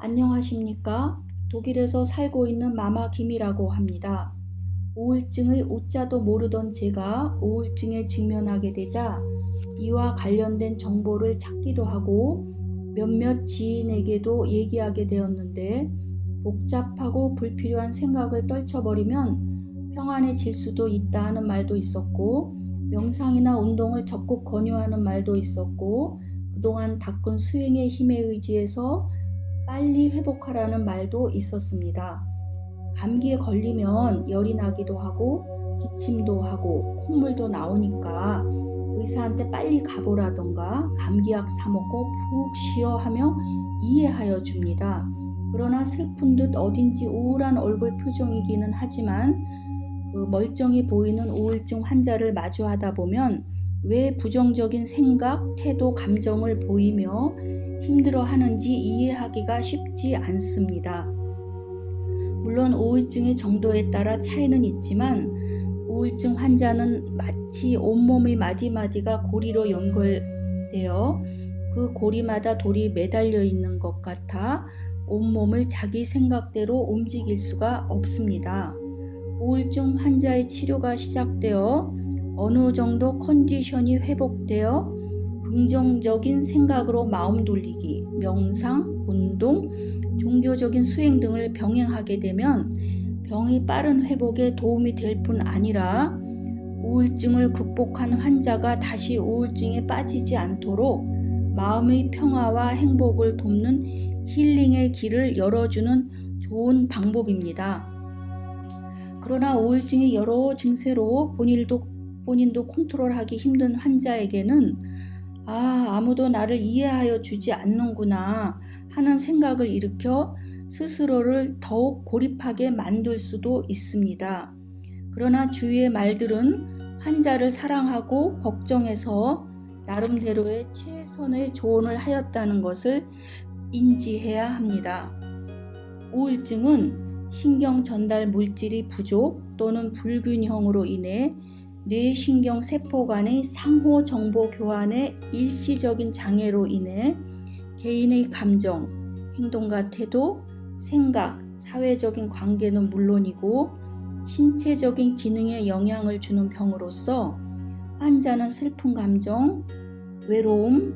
안녕하십니까? 독일에서 살고 있는 마마 김이라고 합니다. 우울증의 우자도 모르던 제가 우울증에 직면하게 되자 이와 관련된 정보를 찾기도 하고 몇몇 지인에게도 얘기하게 되었는데 복잡하고 불필요한 생각을 떨쳐버리면 평안해질 수도 있다 하는 말도 있었고 명상이나 운동을 적극 권유하는 말도 있었고 그동안 닦은 수행의 힘에 의지해서 빨리 회복하라는 말도 있었습니다. 감기에 걸리면 열이 나기도 하고 기침도 하고 콧물도 나오니까 의사한테 빨리 가보라던가 감기약 사먹고 푹 쉬어 하며 이해하여 줍니다. 그러나 슬픈 듯 어딘지 우울한 얼굴 표정이기는 하지만 멀쩡히 보이는 우울증 환자를 마주하다 보면 왜 부정적인 생각, 태도, 감정을 보이며 힘들어하는지 이해하기가 쉽지 않습니다. 물론 우울증의 정도에 따라 차이는 있지만 우울증 환자는 마치 온몸의 마디마디가 고리로 연결되어 그 고리마다 돌이 매달려 있는 것 같아 온몸을 자기 생각대로 움직일 수가 없습니다. 우울증 환자의 치료가 시작되어 어느 정도 컨디션이 회복되어 긍정적인 생각으로 마음 돌리기, 명상, 운동, 종교적인 수행 등을 병행하게 되면 병의 빠른 회복에 도움이 될 뿐 아니라 우울증을 극복한 환자가 다시 우울증에 빠지지 않도록 마음의 평화와 행복을 돕는 힐링의 길을 열어주는 좋은 방법입니다. 그러나 우울증의 여러 증세로 본인도 컨트롤하기 힘든 환자에게는 아무도 나를 이해하여 주지 않는구나 하는 생각을 일으켜 스스로를 더욱 고립하게 만들 수도 있습니다. 그러나 주위의 말들은 환자를 사랑하고 걱정해서 나름대로의 최선의 조언을 하였다는 것을 인지해야 합니다. 우울증은 신경 전달 물질이 부족 또는 불균형으로 인해 뇌신경 세포 간의 상호 정보 교환의 일시적인 장애로 인해 개인의 감정, 행동과 태도, 생각, 사회적인 관계는 물론이고 신체적인 기능에 영향을 주는 병으로서 환자는 슬픈 감정, 외로움,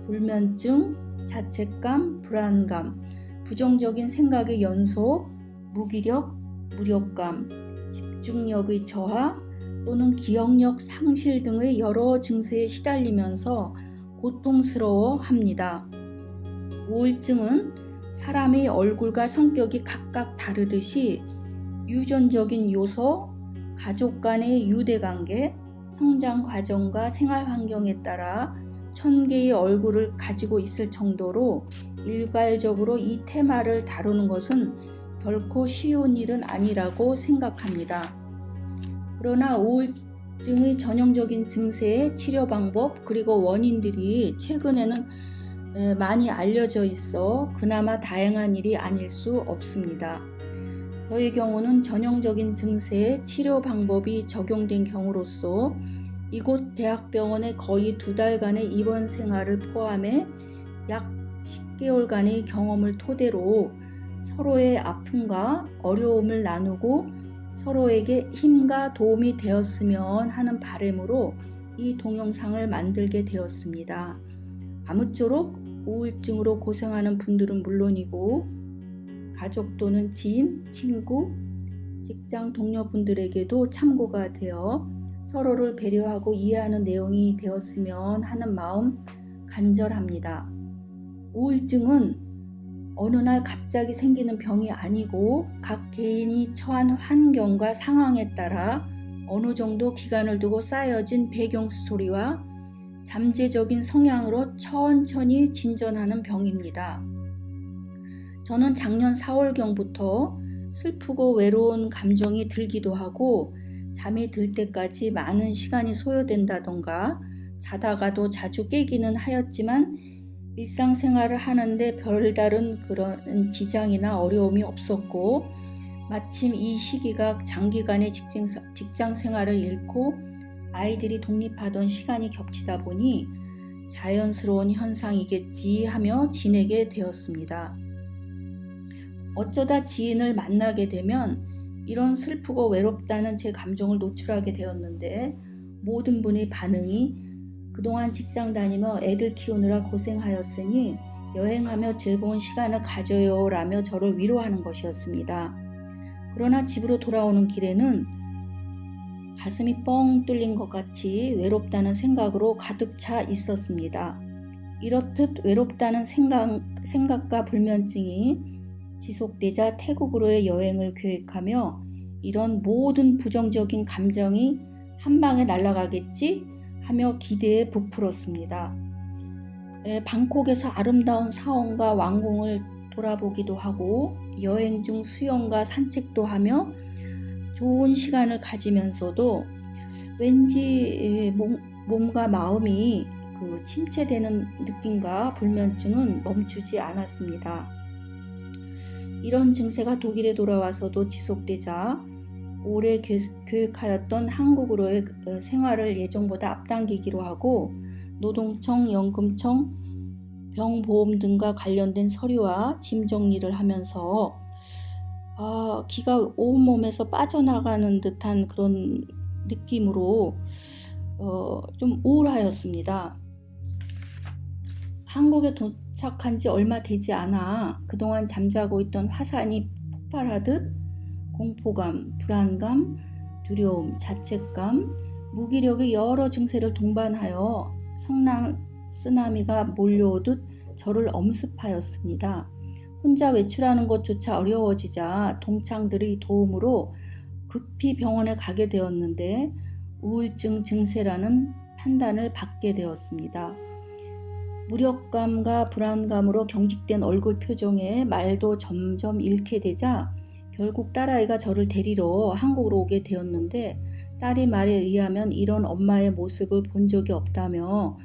불면증, 자책감, 불안감, 부정적인 생각의 연속, 무기력, 무력감, 집중력의 저하 또는 기억력 상실 등의 여러 증세에 시달리면서 고통스러워합니다. 우울증은 사람의 얼굴과 성격이 각각 다르듯이 유전적인 요소, 가족 간의 유대관계, 성장 과정과 생활 환경에 따라 1000개의 얼굴을 가지고 있을 정도로 일괄적으로 이 테마를 다루는 것은 결코 쉬운 일은 아니라고 생각합니다. 그러나 우울증의 전형적인 증세의 치료 방법 그리고 원인들이 최근에는 많이 알려져 있어 그나마 다행한 일이 아닐 수 없습니다. 저의 경우는 전형적인 증세의 치료 방법이 적용된 경우로서 이곳 대학병원의 거의 2달간의 입원 생활을 포함해 약 10개월간의 경험을 토대로 서로의 아픔과 어려움을 나누고 서로에게 힘과 도움이 되었으면 하는 바람으로 이 동영상을 만들게 되었습니다. 아무쪼록 우울증으로 고생하는 분들은 물론이고 가족 또는 지인, 친구, 직장 동료분들에게도 참고가 되어 서로를 배려하고 이해하는 내용이 되었으면 하는 마음 간절합니다. 우울증은 어느 날 갑자기 생기는 병이 아니고 각 개인이 처한 환경과 상황에 따라 어느 정도 기간을 두고 쌓여진 배경 스토리와 잠재적인 성향으로 천천히 진전하는 병입니다. 저는 작년 4월경부터 슬프고 외로운 감정이 들기도 하고 잠이 들 때까지 많은 시간이 소요된다던가 자다가도 자주 깨기는 하였지만 일상생활을 하는데 별다른 그런 지장이나 어려움이 없었고 마침 이 시기가 장기간의 직장 생활을 잃고 아이들이 독립하던 시간이 겹치다 보니 자연스러운 현상이겠지 하며 지내게 되었습니다. 어쩌다 지인을 만나게 되면 이런 슬프고 외롭다는 제 감정을 노출하게 되었는데 모든 분의 반응이 그동안 직장 다니며 애들 키우느라 고생하였으니 여행하며 즐거운 시간을 가져요 라며 저를 위로하는 것이었습니다. 그러나 집으로 돌아오는 길에는 가슴이 뻥 뚫린 것 같이 외롭다는 생각으로 가득 차 있었습니다. 이렇듯 외롭다는 생각과 불면증이 지속되자 태국으로의 여행을 계획하며 이런 모든 부정적인 감정이 한 방에 날아가겠지 하며 기대에 부풀었습니다. 방콕에서 아름다운 사원과 왕궁을 돌아보기도 하고 여행 중 수영과 산책도 하며 좋은 시간을 가지면서도 왠지 몸과 마음이 침체되는 느낌과 불면증은 멈추지 않았습니다. 이런 증세가 독일에 돌아와서도 지속되자 오래 계획하였던 한국으로의 생활을 예정보다 앞당기기로 하고 노동청, 연금청, 병보험 등과 관련된 서류와 짐 정리를 하면서 기가 온몸에서 빠져나가는 듯한 그런 느낌으로 좀 우울하였습니다. 한국에 도착한 지 얼마 되지 않아 그동안 잠자고 있던 화산이 폭발하듯 공포감, 불안감, 두려움, 자책감, 무기력의 여러 증세를 동반하여 성난 쓰나미가 몰려오듯 저를 엄습하였습니다. 혼자 외출하는 것조차 어려워지자 동창들의 도움으로 급히 병원에 가게 되었는데 우울증 증세라는 판단을 받게 되었습니다. 무력감과 불안감으로 경직된 얼굴 표정에 말도 점점 잃게 되자 결국 딸아이가 저를 데리러 한국으로 오게 되었는데 딸의 말에 의하면 이런 엄마의 모습을 본 적이 없다며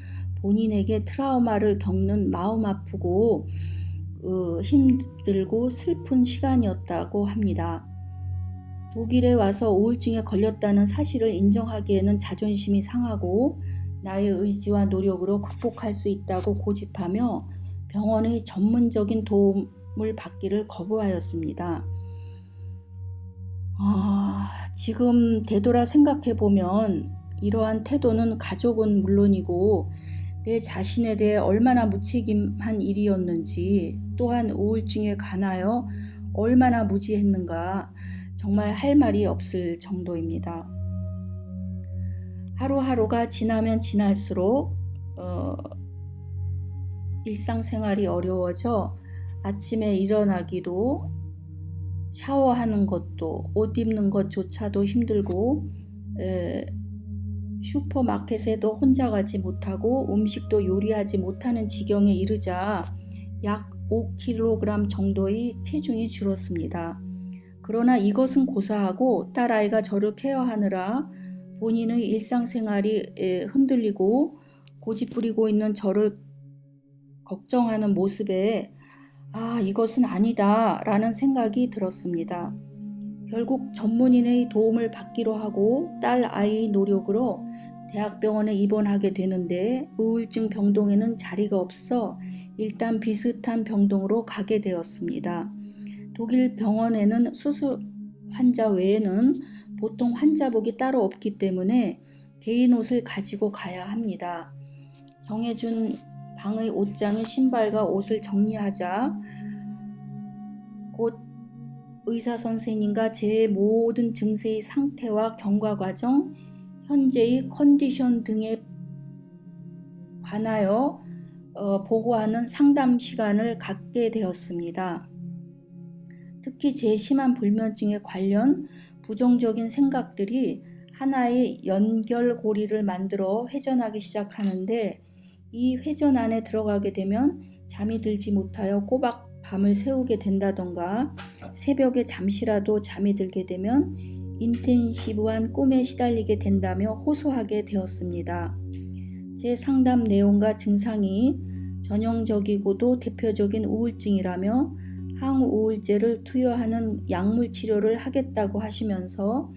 본인에게 트라우마를 겪는 마음 아프고 힘들고 슬픈 시간이었다고 합니다. 독일에 와서 우울증에 걸렸다는 사실을 인정하기에는 자존심이 상하고 나의 의지와 노력으로 극복할 수 있다고 고집하며 병원의 전문적인 도움을 받기를 거부하였습니다. 지금 되돌아 생각해보면 이러한 태도는 가족은 물론이고 내 자신에 대해 얼마나 무책임한 일이었는지 또한 우울증에 관하여 얼마나 무지했는가 정말 할 말이 없을 정도입니다. 하루하루가 지나면 지날수록 일상생활이 어려워져 아침에 일어나기도 샤워하는 것도 옷 입는 것조차도 힘들고 슈퍼마켓에도 혼자 가지 못하고 음식도 요리하지 못하는 지경에 이르자 약 5kg 정도의 체중이 줄었습니다. 그러나 이것은 고사하고 딸아이가 저를 케어하느라 본인의 일상생활이 흔들리고 고집부리고 있는 저를 걱정하는 모습에 이것은 아니다 라는 생각이 들었습니다. 결국 전문인의 도움을 받기로 하고 딸 아이의 노력으로 대학병원에 입원하게 되는데 우울증 병동에는 자리가 없어 일단 비슷한 병동으로 가게 되었습니다. 독일 병원에는 수술 환자 외에는 보통 환자복이 따로 없기 때문에 개인 옷을 가지고 가야 합니다. 정해준 방의 옷장에 신발과 옷을 정리하자 곧 의사 선생님과 제 모든 증세의 상태와 경과 과정, 현재의 컨디션 등에 관하여 보고하는 상담 시간을 갖게 되었습니다. 특히 제 심한 불면증에 관련 부정적인 생각들이 하나의 연결고리를 만들어 회전하기 시작하는데 이 회전 안에 들어가게 되면 잠이 들지 못하여 꼬박 밤을 새우게 된다던가 새벽에 잠시라도 잠이 들게 되면 인텐시브한 꿈에 시달리게 된다며 호소하게 되었습니다. 제 상담 내용과 증상이 전형적이고도 대표적인 우울증이라며 항우울제를 투여하는 약물 치료를 하겠다고 하시면서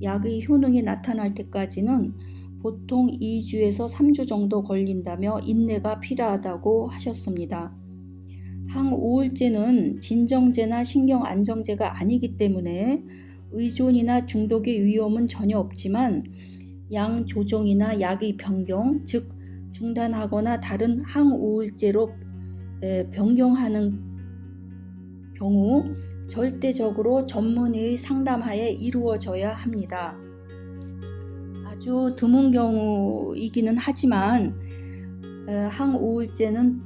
약의 효능이 나타날 때까지는 보통 2주에서 3주 정도 걸린다며 인내가 필요하다고 하셨습니다. 항우울 우울제는 진정제나 신경안정제가 아니기 때문에 의존이나 중독의 위험은 전혀 없지만 양 조정이나 약의 변경, 즉 중단하거나 다른 항우울제로 변경하는 경우 절대적으로 전문의의 상담하에 이루어져야 합니다. 아주 드문 경우이기는 하지만 항우울제는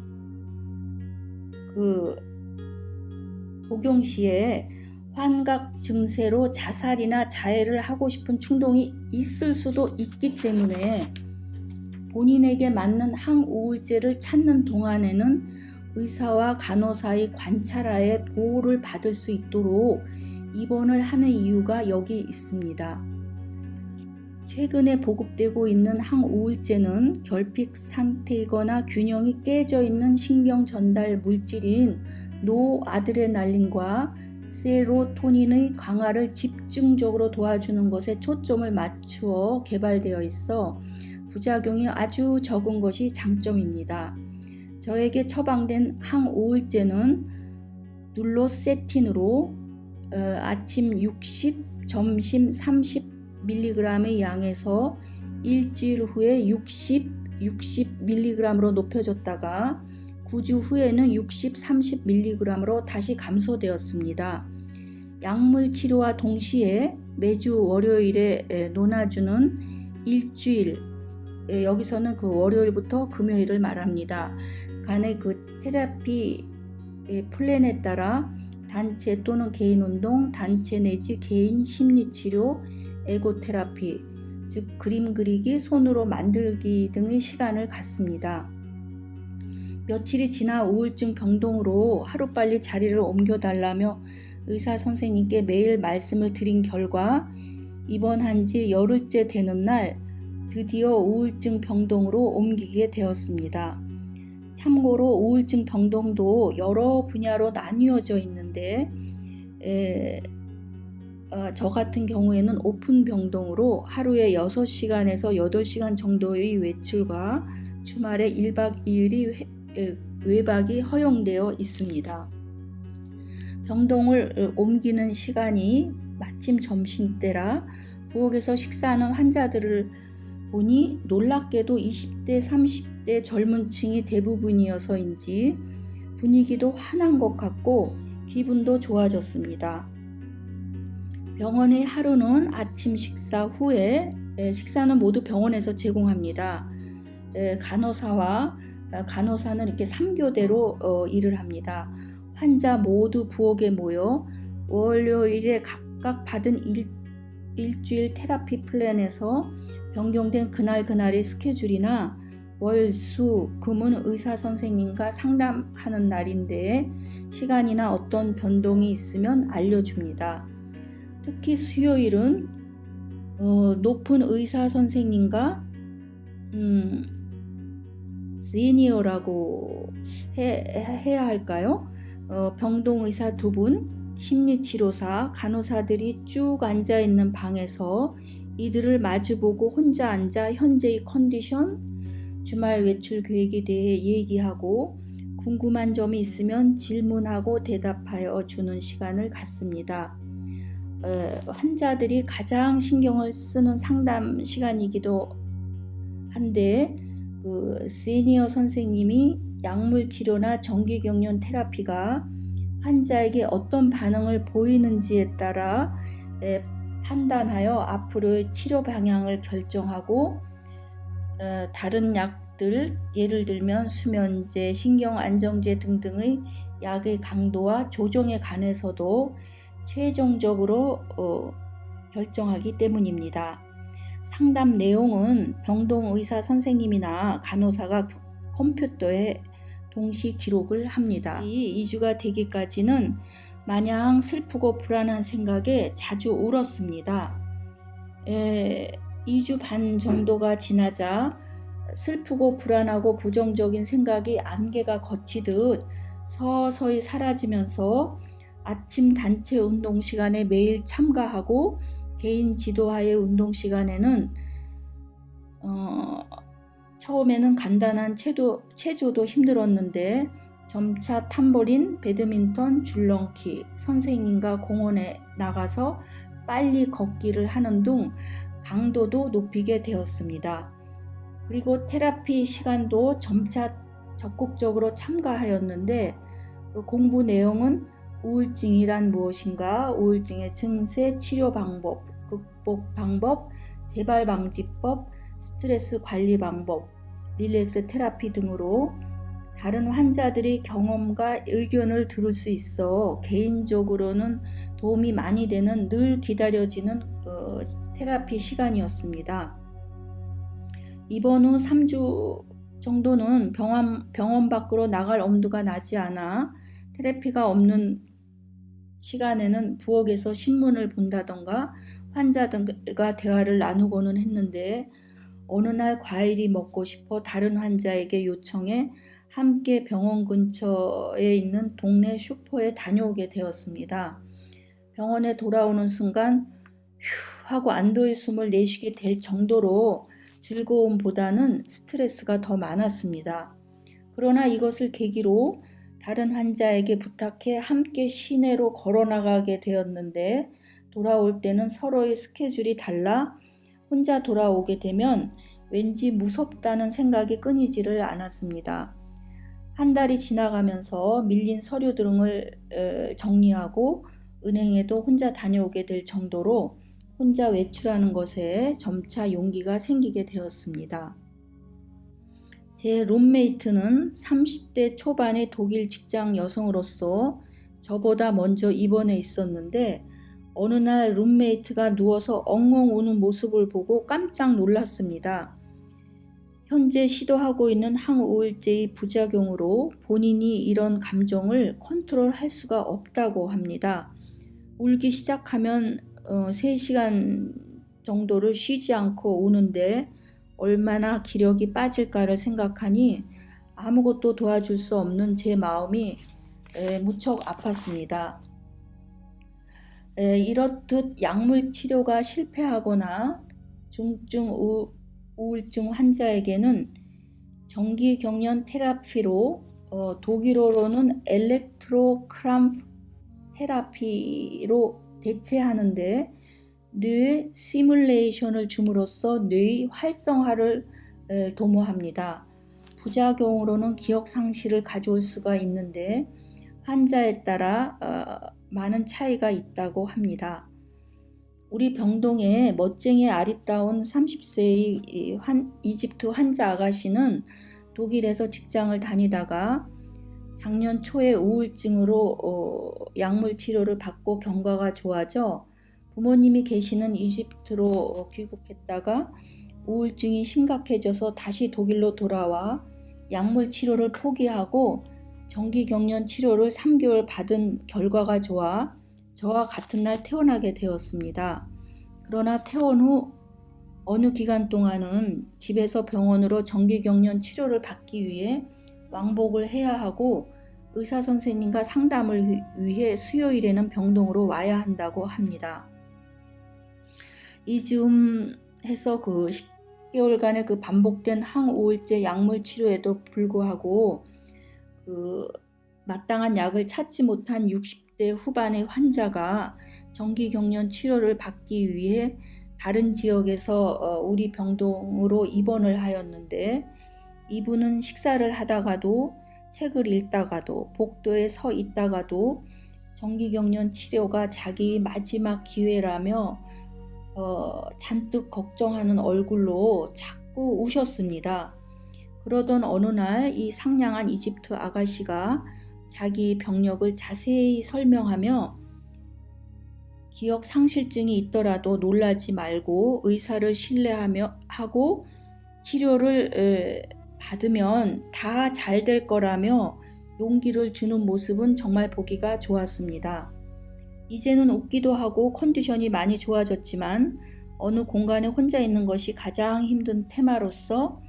복용 시에 환각 증세로 자살이나 자해를 하고 싶은 충동이 있을 수도 있기 때문에 본인에게 맞는 항우울제를 찾는 동안에는 의사와 간호사의 관찰하에 보호를 받을 수 있도록 입원을 하는 이유가 여기 있습니다. 최근에 보급되고 있는 항우울제는 결핍 상태이거나 균형이 깨져 있는 신경 전달 물질인 노아드레날린과 세로토닌의 강화를 집중적으로 도와주는 것에 초점을 맞추어 개발되어 있어 부작용이 아주 적은 것이 장점입니다. 저에게 처방된 항우울제는 눌로세틴으로 아침 60, 점심 30mg의 양에서 일주일 후에 60mg으로 높여졌다가 9주 후에는 30mg으로 다시 감소되었습니다. 약물 치료와 동시에 매주 월요일에 논아주는 일주일, 여기서는 그 월요일부터 금요일을 말합니다. 간의 테라피 플랜에 따라 단체 또는 개인 운동, 단체 내지 개인 심리치료, 에고테라피, 즉 그림 그리기, 손으로 만들기 등의 시간을 갖습니다. 며칠이 지나 우울증 병동으로 하루빨리 자리를 옮겨달라며 의사 선생님께 매일 말씀을 드린 결과 입원한 지 열흘째 되는 날 드디어 우울증 병동으로 옮기게 되었습니다. 참고로 우울증 병동도 여러 분야로 나뉘어져 있는데 저 같은 경우에는 오픈 병동으로 하루에 6시간에서 8시간 정도의 외출과 주말에 1박 2일이 외박이 허용되어 있습니다. 병동을 옮기는 시간이 마침 점심때라 부엌에서 식사하는 환자들을 보니 놀랍게도 20대, 30대 젊은 층이 대부분이어서인지 분위기도 환한 것 같고 기분도 좋아졌습니다. 병원의 하루는 아침 식사 후에 식사는 모두 병원에서 제공합니다. 간호사는 이렇게 3교대로 일을 합니다. 환자 모두 부엌에 모여 월요일에 각각 받은 일주일 테라피 플랜에서 변경된 그날의 스케줄이나 월, 수, 금은 의사 선생님과 상담하는 날인데 시간이나 어떤 변동이 있으면 알려줍니다. 특히 수요일은 높은 의사 선생님과 시니어라고 해야 할까요? 병동의사 2분, 심리치료사, 간호사들이 쭉 앉아있는 방에서 이들을 마주보고 혼자 앉아 현재의 컨디션, 주말 외출 계획에 대해 얘기하고 궁금한 점이 있으면 질문하고 대답하여 주는 시간을 갖습니다. 환자들이 가장 신경을 쓰는 상담 시간이기도 한데 시니어 선생님이 약물 치료나 정기경련 테라피가 환자에게 어떤 반응을 보이는지에 따라 판단하여 앞으로의 치료 방향을 결정하고 다른 약들, 예를 들면 수면제, 신경안정제 등등의 약의 강도와 조정에 관해서도 최종적으로 결정하기 때문입니다. 상담 내용은 병동 의사 선생님이나 간호사가 컴퓨터에 동시 기록을 합니다. 2주가 되기까지는 마냥 슬프고 불안한 생각에 자주 울었습니다. 2주 반 정도가 지나자 슬프고 불안하고 부정적인 생각이 안개가 걷히듯 서서히 사라지면서 아침 단체 운동 시간에 매일 참가하고 개인 지도하의 운동 시간에는 처음에는 간단한 체조도 힘들었는데 점차 탐보린, 배드민턴, 줄넘기, 선생님과 공원에 나가서 빨리 걷기를 하는 등 강도도 높이게 되었습니다. 그리고 테라피 시간도 점차 적극적으로 참가하였는데 그 공부 내용은 우울증이란 무엇인가, 우울증의 증세, 치료 방법, 극복 방법, 재발 방지법, 스트레스 관리 방법, 릴렉스 테라피 등으로 다른 환자들의 경험과 의견을 들을 수 있어 개인적으로는 도움이 많이 되는 늘 기다려지는 테라피 시간이었습니다. 입원 후 3주 정도는 병원 밖으로 나갈 엄두가 나지 않아 테라피가 없는 시간에는 부엌에서 신문을 본다던가 환자들과 대화를 나누고는 했는데 어느 날 과일이 먹고 싶어 다른 환자에게 요청해 함께 병원 근처에 있는 동네 슈퍼에 다녀오게 되었습니다. 병원에 돌아오는 순간 휴 하고 안도의 숨을 내쉬게 될 정도로 즐거움보다는 스트레스가 더 많았습니다. 그러나 이것을 계기로 다른 환자에게 부탁해 함께 시내로 걸어나가게 되었는데 돌아올 때는 서로의 스케줄이 달라 혼자 돌아오게 되면 왠지 무섭다는 생각이 끊이지를 않았습니다. 한 달이 지나가면서 밀린 서류 등을 정리하고 은행에도 혼자 다녀오게 될 정도로 혼자 외출하는 것에 점차 용기가 생기게 되었습니다. 제 룸메이트는 30대 초반의 독일 직장 여성으로서 저보다 먼저 입원해 있었는데 어느 날 룸메이트가 누워서 엉엉 우는 모습을 보고 깜짝 놀랐습니다. 현재 시도하고 있는 항우울제의 부작용으로 본인이 이런 감정을 컨트롤할 수가 없다고 합니다. 울기 시작하면 3시간 정도를 쉬지 않고 우는데 얼마나 기력이 빠질까를 생각하니 아무것도 도와줄 수 없는 제 마음이 무척 아팠습니다. 이렇듯 약물 치료가 실패하거나 중증 우울증 환자에게는 정기경련 테라피로 독일어로는 엘렉트로크람프 테라피로 대체하는데 뇌 시뮬레이션을 줌으로써 뇌의 활성화를 도모합니다. 부작용으로는 기억 상실을 가져올 수가 있는데 환자에 따라 많은 차이가 있다고 합니다. 우리 병동에 멋쟁이 아리따운 30세의 이집트 환자 아가씨는 독일에서 직장을 다니다가 작년 초에 우울증으로 약물 치료를 받고 경과가 좋아져 부모님이 계시는 이집트로 귀국했다가 우울증이 심각해져서 다시 독일로 돌아와 약물 치료를 포기하고 정기경련 치료를 3개월 받은 결과가 좋아 저와 같은 날 퇴원하게 되었습니다. 그러나 퇴원 후 어느 기간 동안은 집에서 병원으로 정기경련 치료를 받기 위해 왕복을 해야 하고 의사 선생님과 상담을 위해 수요일에는 병동으로 와야 한다고 합니다. 이즈음해서 10개월간의 반복된 항우울제 약물 치료에도 불구하고 마땅한 약을 찾지 못한 60대 후반의 환자가 정기경련 치료를 받기 위해 다른 지역에서 우리 병동으로 입원을 하였는데 이분은 식사를 하다가도 책을 읽다가도 복도에 서 있다가도 정기경련 치료가 자기 마지막 기회라며 잔뜩 걱정하는 얼굴로 자꾸 우셨습니다. 그러던 어느 날 이 상냥한 이집트 아가씨가 자기 병력을 자세히 설명하며 기억 상실증이 있더라도 놀라지 말고 의사를 신뢰하고 치료를 받으면 다 잘 될 거라며 용기를 주는 모습은 정말 보기가 좋았습니다. 이제는 웃기도 하고 컨디션이 많이 좋아졌지만 어느 공간에 혼자 있는 것이 가장 힘든 테마로서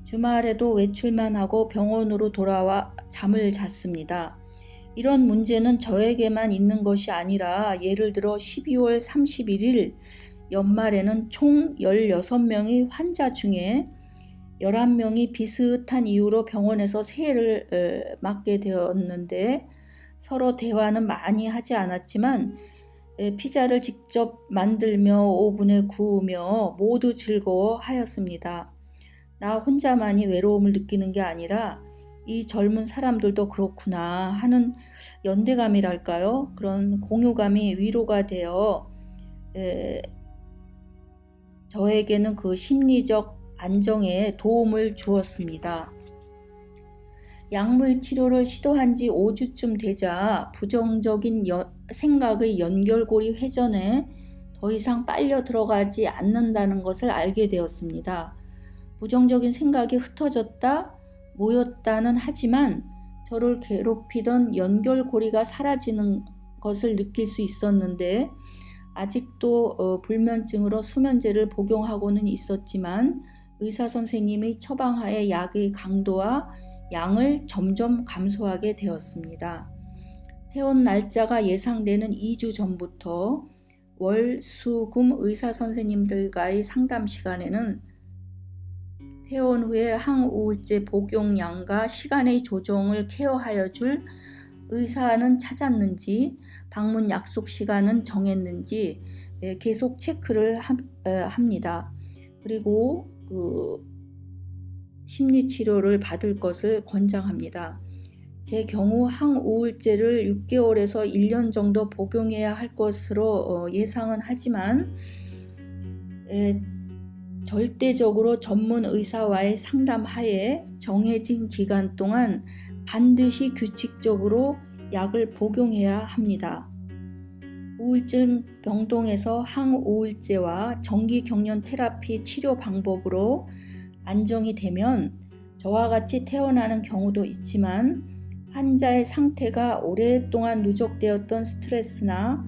주말에도 외출만 하고 병원으로 돌아와 잠을 잤습니다. 이런 문제는 저에게만 있는 것이 아니라 예를 들어 12월 31일 연말에는 총 16명의 환자 중에 11명이 비슷한 이유로 병원에서 세해를 맞게 되었는데 서로 대화는 많이 하지 않았지만 피자를 직접 만들며 오븐에 구우며 모두 즐거워하였습니다. 나 혼자만이 외로움을 느끼는 게 아니라 이 젊은 사람들도 그렇구나 하는 연대감이랄까요? 그런 공유감이 위로가 되어 저에게는 그 심리적 안정에 도움을 주었습니다. 약물 치료를 시도한 지 5주쯤 되자 부정적인 생각의 연결고리 회전에 더 이상 빨려 들어가지 않는다는 것을 알게 되었습니다. 부정적인 생각이 흩어졌다, 모였다는 하지만 저를 괴롭히던 연결고리가 사라지는 것을 느낄 수 있었는데 아직도 불면증으로 수면제를 복용하고는 있었지만 의사 선생님의 처방하에 약의 강도와 양을 점점 감소하게 되었습니다. 퇴원 날짜가 예상되는 2주 전부터 월, 수, 금 의사 선생님들과의 상담 시간에는 퇴원 후에 항우울제 복용량과 시간의 조정을 케어하여 줄 의사는 찾았는지, 방문 약속 시간은 정했는지 계속 체크를 합니다. 그리고 심리치료를 받을 것을 권장합니다. 제 경우 항우울제를 6개월에서 1년 정도 복용해야 할 것으로 예상은 하지만 절대적으로 전문 의사와의 상담하에 정해진 기간 동안 반드시 규칙적으로 약을 복용해야 합니다. 우울증 병동에서 항우울제와 정기경련 테라피 치료 방법으로 안정이 되면 저와 같이 퇴원하는 경우도 있지만 환자의 상태가 오랫동안 누적되었던 스트레스나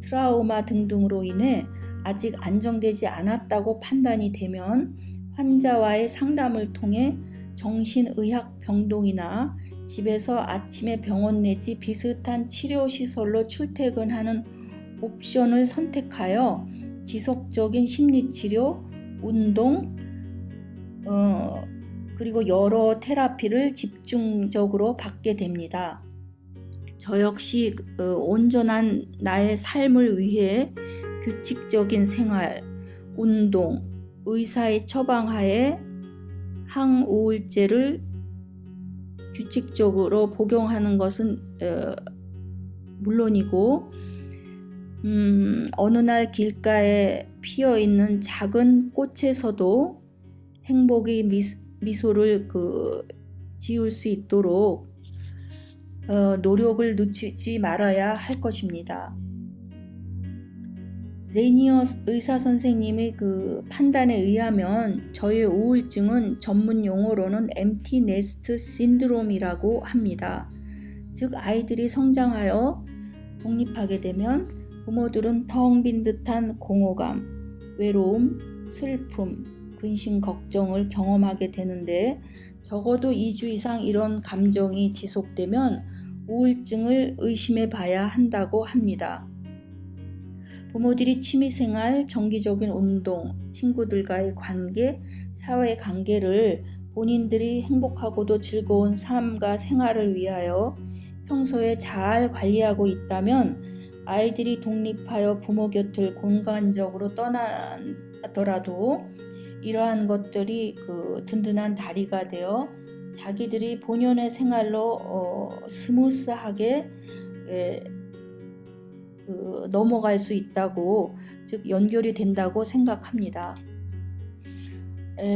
트라우마 등등으로 인해 아직 안정되지 않았다고 판단이 되면 환자와의 상담을 통해 정신의학 병동이나 집에서 아침에 병원 내지 비슷한 치료시설로 출퇴근하는 옵션을 선택하여 지속적인 심리치료, 운동, 그리고 여러 테라피를 집중적으로 받게 됩니다. 저 역시 온전한 나의 삶을 위해 규칙적인 생활, 운동, 의사의 처방하에 항우울제를 규칙적으로 복용하는 것은 물론이고 어느 날 길가에 피어있는 작은 꽃에서도 행복의 미소를 지울 수 있도록 노력을 늦추지 말아야 할 것입니다. 제니어 의사 선생님의 판단에 의하면 저의 우울증은 전문 용어로는 empty nest 신드롬이라고 합니다. 즉 아이들이 성장하여 독립하게 되면 부모들은 텅 빈 듯한 공허감, 외로움, 슬픔, 근심, 걱정을 경험하게 되는데 적어도 2주 이상 이런 감정이 지속되면 우울증을 의심해 봐야 한다고 합니다. 부모들이 취미생활, 정기적인 운동, 친구들과의 관계, 사회관계를 본인들이 행복하고도 즐거운 삶과 생활을 위하여 평소에 잘 관리하고 있다면 아이들이 독립하여 부모 곁을 공간적으로 떠나더라도 이러한 것들이 든든한 다리가 되어 자기들이 본연의 생활로 스무스하게 넘어갈 수 있다고, 즉 연결이 된다고 생각합니다.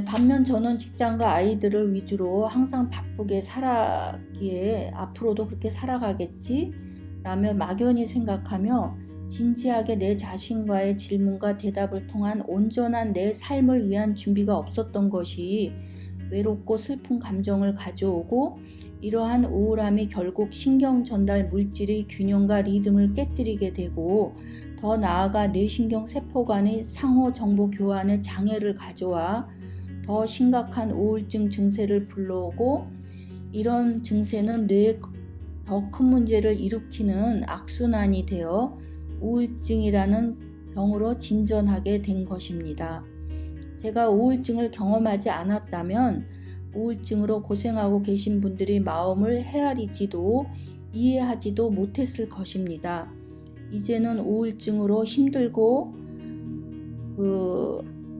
반면 저는 직장과 아이들을 위주로 항상 바쁘게 살았기에 앞으로도 그렇게 살아가겠지 라며 막연히 생각하며 진지하게 내 자신과의 질문과 대답을 통한 온전한 내 삶을 위한 준비가 없었던 것이 외롭고 슬픈 감정을 가져오고 이러한 우울함이 결국 신경 전달 물질의 균형과 리듬을 깨뜨리게 되고 더 나아가 뇌신경 세포 간의 상호 정보 교환에 장애를 가져와 더 심각한 우울증 증세를 불러오고 이런 증세는 뇌에 더 큰 문제를 일으키는 악순환이 되어 우울증이라는 병으로 진전하게 된 것입니다. 제가 우울증을 경험하지 않았다면 우울증으로 고생하고 계신 분들의 마음을 헤아리지도 이해하지도 못했을 것입니다. 이제는 우울증으로 힘들고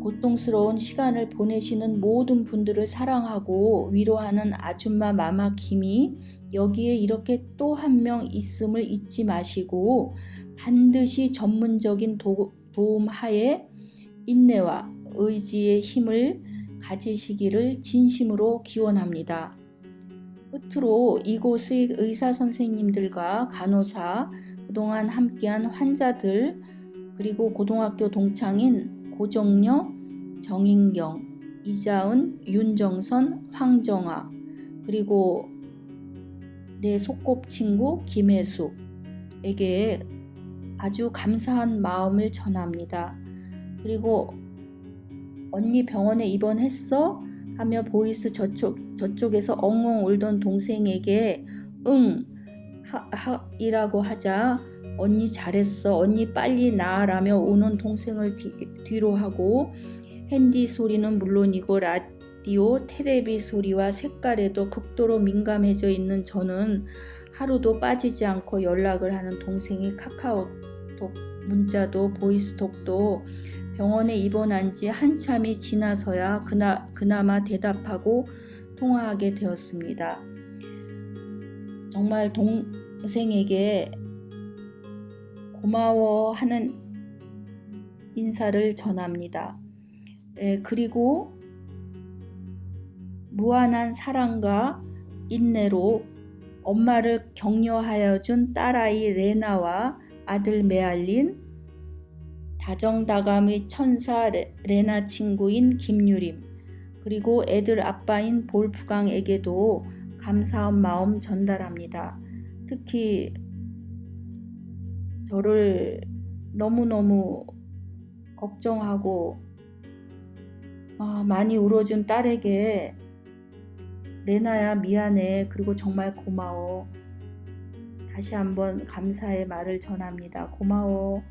고통스러운 시간을 보내시는 모든 분들을 사랑하고 위로하는 아줌마 마마 김이 여기에 이렇게 또 한 명 있음을 잊지 마시고 반드시 전문적인 도움 하에 인내와 의지의 힘을 가지시기를 진심으로 기원합니다. 끝으로 이곳의 의사 선생님들과 간호사, 그동안 함께한 환자들, 그리고 고등학교 동창인 고정녀, 정인경, 이자은, 윤정선, 황정아, 그리고 내 소꿉친구 김혜숙에게 아주 감사한 마음을 전합니다. 그리고 언니 병원에 입원했어? 하며 보이스 저쪽에서 엉엉 울던 동생에게 응 이라고 하자 언니 잘했어, 언니 빨리 나라며 우는 동생을 뒤로 하고 핸디 소리는 물론이고 라디오, 텔레비 소리와 색깔에도 극도로 민감해져 있는 저는 하루도 빠지지 않고 연락을 하는 동생이 카카오톡 문자도 보이스톡도 병원에 입원한 지 한참이 지나서야 그나마 대답하고 통화하게 되었습니다. 정말 동생에게 고마워하는 인사를 전합니다. 그리고 무한한 사랑과 인내로 엄마를 격려하여 준 딸아이 레나와 아들 메알린, 다정다감의 천사 레나 친구인 김유림, 그리고 애들 아빠인 볼프강에게도 감사한 마음 전달합니다. 특히 저를 너무너무 걱정하고 많이 울어준 딸에게 레나야 미안해, 그리고 정말 고마워, 다시 한번 감사의 말을 전합니다. 고마워.